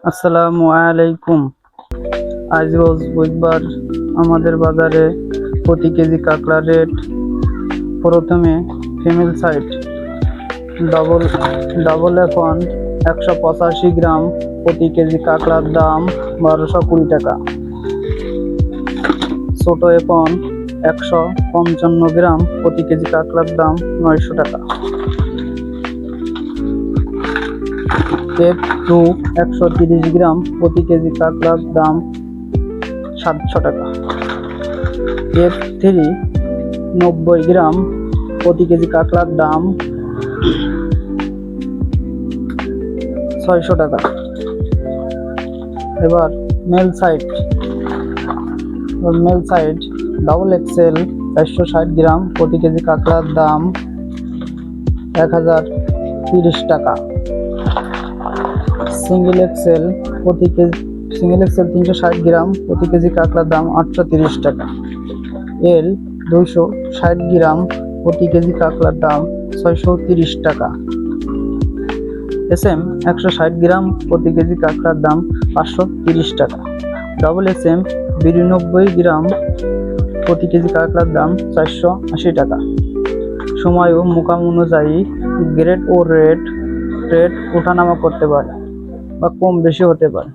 আসসালামু আলাইকুম। আজ রোজ বুধবার আমাদের বাজারে প্রতি কেজি কাঁকড়ার রেট প্রথমে ফিমেল সাইড ডবল ডবল এখন 185 গ্রাম প্রতি কেজি কাঁকড়ার দাম 1220 টাকা। ছোট এখন 155 গ্রাম প্রতি কেজি কাঁকড়ার দাম 900 টাকা। F2 130 গ্রাম প্রতি কেজি কাঁকড়ার দাম 700 টাকা। F3 90 গ্রাম প্রতি কেজি কাঁকড়ার দাম 600 টাকা। এবার মেল সাইড ডাবল এক্সেল 460 গ্রাম প্রতি কেজি কাঁকড়ার দাম 1030 টাকা। সিঙ্গেল এক্সেল 360 গ্রাম প্রতি কেজি কাঁকড়ার দাম 830 টাকা। এল 260 গ্রাম প্রতি কেজি কাঁকড়ার দাম 630 টাকা। SM 160 গ্রাম প্রতি কেজি কাঁকড়ার দাম 530 টাকা। ডবল SM 92 গ্রাম প্রতি কেজি কাঁকড়ার দাম 480 টাকা। সময় ও মোকাম অনুযায়ী গ্রেড ও রেট ওঠানামা করতে পারে বা কম বেশি হতে পারে।